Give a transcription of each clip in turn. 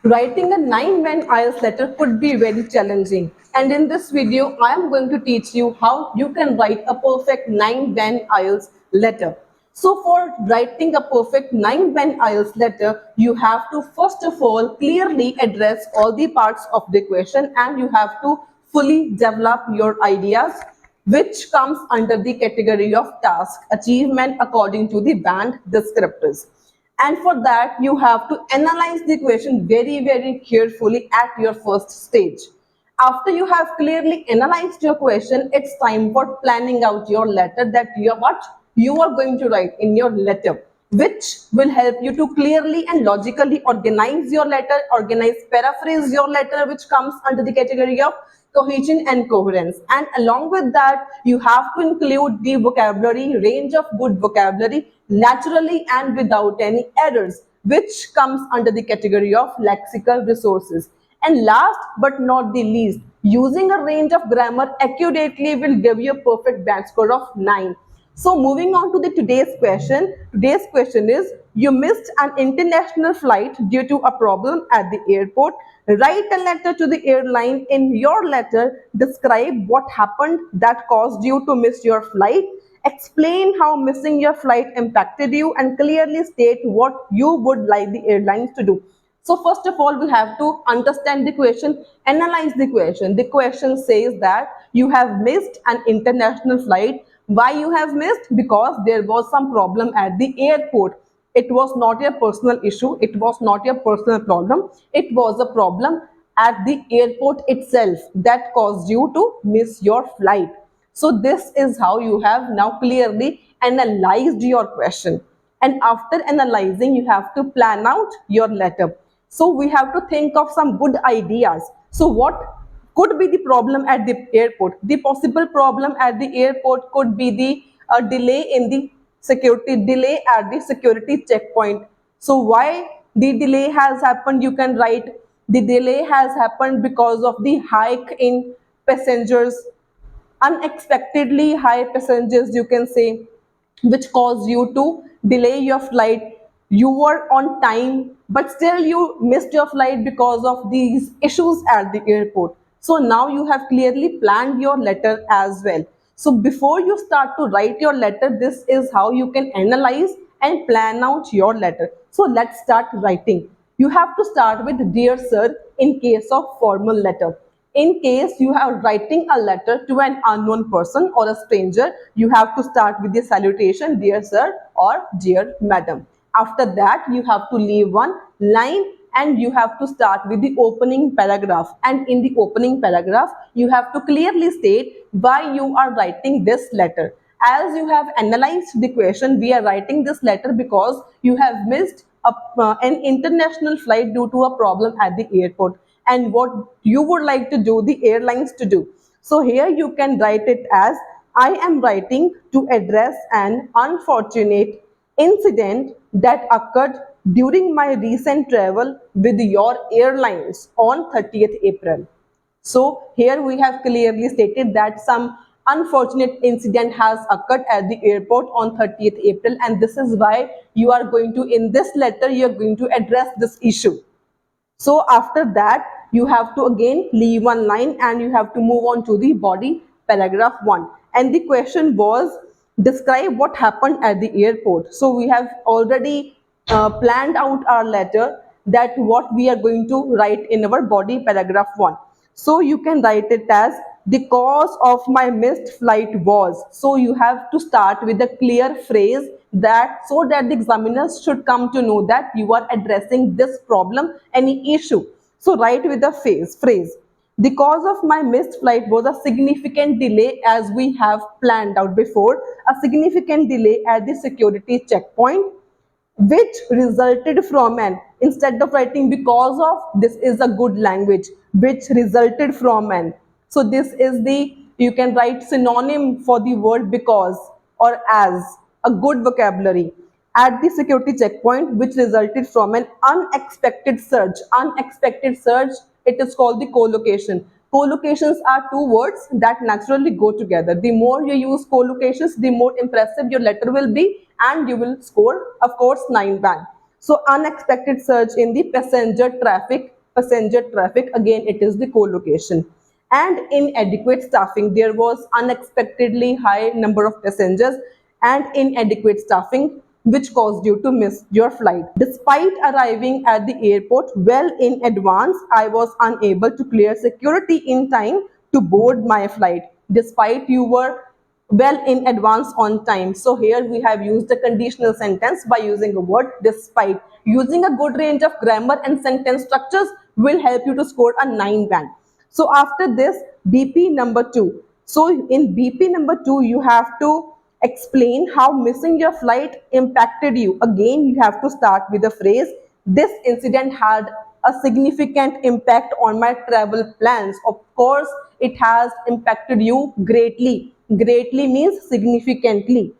Writing a 9-man IELTS letter could be very challenging. And in this video, I am going to teach you how you can write a perfect 9-man IELTS letter. So for writing a perfect 9-man IELTS letter, you have to first of all clearly address all the parts of the question and you have to fully develop your ideas which comes under the category of task achievement according to the band descriptors. And for that, you have to analyze the question very carefully at your first stage. After you have clearly analyzed your question, it's time for planning out your letter that what you are going to write in your letter, which will help you to clearly and logically organize your letter, paraphrase your letter, which comes under the category of cohesion and coherence. And along with that, you have to include the vocabulary, range of good vocabulary, naturally and without any errors, which comes under the category of lexical resources. And last but not the least, using a range of grammar accurately will give you a perfect band score of 9. So moving on to the today's question. Today's question is, you missed an international flight due to a problem at the airport. Write a letter to the airline. In your letter, describe what happened that caused you to miss your flight. Explain how missing your flight impacted you and clearly state what you would like the airlines to do. So first of all, we have to understand the question, analyze the question. The question says that you have missed an international flight. Why you have missed? Because there was some problem at the airport. It was not your personal issue. It was not your personal problem. It was a problem at the airport itself that caused you to miss your flight. So this is how you have now clearly analyzed your question. And after analyzing, you have to plan out your letter. So we have to think of some good ideas. So what could be the problem at the airport? The possible problem at the airport could be the delay in the delay at the security checkpoint. So why the delay has happened? You can write the delay has happened because of the hike in passengers, unexpectedly high passengers, you can say, which cause you to delay your flight. You were on time but still you missed your flight because of these issues at the airport. So now you have clearly planned your letter as well. So before you start to write your letter, this is how you can analyze and plan out your letter. So let's start writing. You have to start with dear sir in case of formal letter. In case you are writing a letter to an unknown person or a stranger, you have to start with the salutation, dear sir or dear madam. After that, you have to leave one line and you have to start with the opening paragraph. And in the opening paragraph, you have to clearly state why you are writing this letter. As you have analyzed the question, we are writing this letter because you have missed an international flight due to a problem at the airport and what you would like to do the airlines to do. So here you can write it as, I am writing to address an unfortunate incident that occurred during my recent travel with your airlines on 30th April. So here we have clearly stated that some unfortunate incident has occurred at the airport on 30th April, and this is why you are going to, in this letter, you are going to address this issue. So after that, you have to again leave one line and you have to move on to the body paragraph 1. And the question was, describe what happened at the airport. So we have already planned out our letter that what we are going to write in our body paragraph 1. So you can write it as, the cause of my missed flight was. So you have to start with a clear phrase that so that the examiners should come to know that you are addressing this problem, any issue. So write with a phrase. The cause of my missed flight was a significant delay, as we have planned out before, a significant delay at the security checkpoint which resulted from an, instead of writing because of, this is a good language, which resulted from an. So this is the, you can write synonym for the word because or as, a good vocabulary, at the security checkpoint which resulted from an unexpected surge. Unexpected surge, it is called the collocation. Collocations are two words that naturally go together. The more you use collocations, the more impressive your letter will be and you will score, of course, 9 band. So unexpected surge in the passenger traffic, again it is the co-location. And inadequate staffing, there was unexpectedly high number of passengers and inadequate staffing which caused you to miss your flight. Despite arriving at the airport well in advance, I was unable to clear security in time to board my flight. Despite you were well in advance on time. So here we have used a conditional sentence by using a word despite. Using a good range of grammar and sentence structures will help you to score a 9 band. So after this, BP number 2. So in BP number 2, you have to explain how missing your flight impacted you. Again, you have to start with the phrase, this incident had a significant impact on my travel plans. Of course, it has impacted you greatly. Greatly means significantly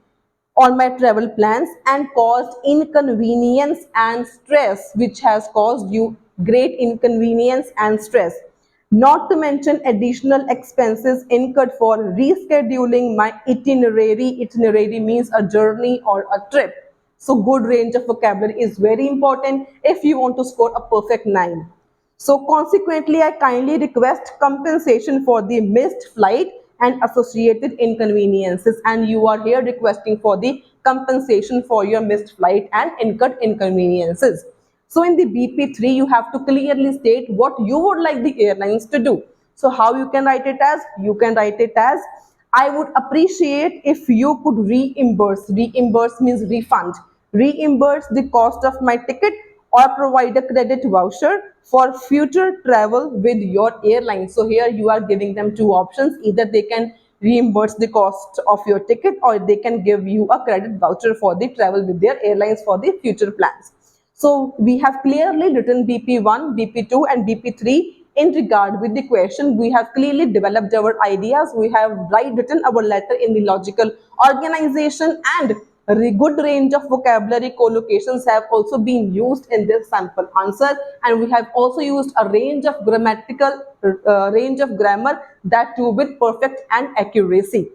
on my travel plans and caused inconvenience and stress, which has caused you great inconvenience and stress. Not to mention additional expenses incurred for rescheduling my itinerary. Itinerary means a journey or a trip. So good range of vocabulary is very important if you want to score a perfect 9. So consequently, I kindly request compensation for the missed flight and associated inconveniences. And you are here requesting for the compensation for your missed flight and incurred inconveniences. So in the BP3, you have to clearly state what you would like the airlines to do. So how you can write it as? You can write it as, I would appreciate if you could reimburse. Reimburse means refund. Reimburse the cost of my ticket or provide a credit voucher for future travel with your airline. So here you are giving them two options. Either they can reimburse the cost of your ticket or they can give you a credit voucher for the travel with their airlines for the future plans. So we have clearly written BP1, BP2 and BP3 in regard with the question. We have clearly developed our ideas. We have written our letter in the logical organization, and a good range of vocabulary collocations have also been used in this sample answer, and we have also used a range of grammatical range of grammar, that too with perfect and accuracy.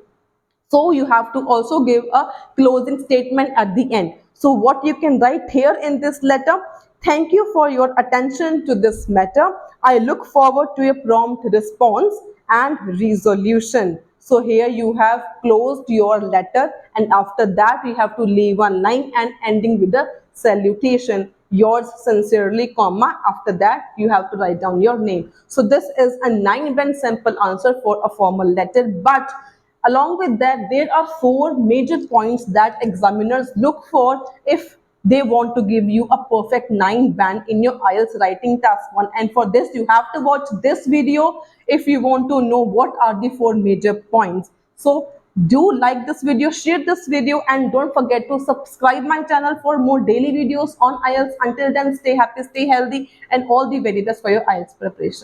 So you have to also give a closing statement at the end. So what you can write here in this letter: thank you for your attention to this matter. I look forward to a prompt response and resolution. So here you have closed your letter, and after that you have to leave one line and ending with a salutation. Yours sincerely, comma, after that you have to write down your name. So this is a 9-band sample answer for a formal letter, but along with that, there are 4 major points that examiners look for if they want to give you a perfect 9 band in your IELTS writing task 1. And for this, you have to watch this video if you want to know what are the 4 major points. So do like this video, share this video, and don't forget to subscribe my channel for more daily videos on IELTS. Until then, stay happy, stay healthy, and all the very best for your IELTS preparation.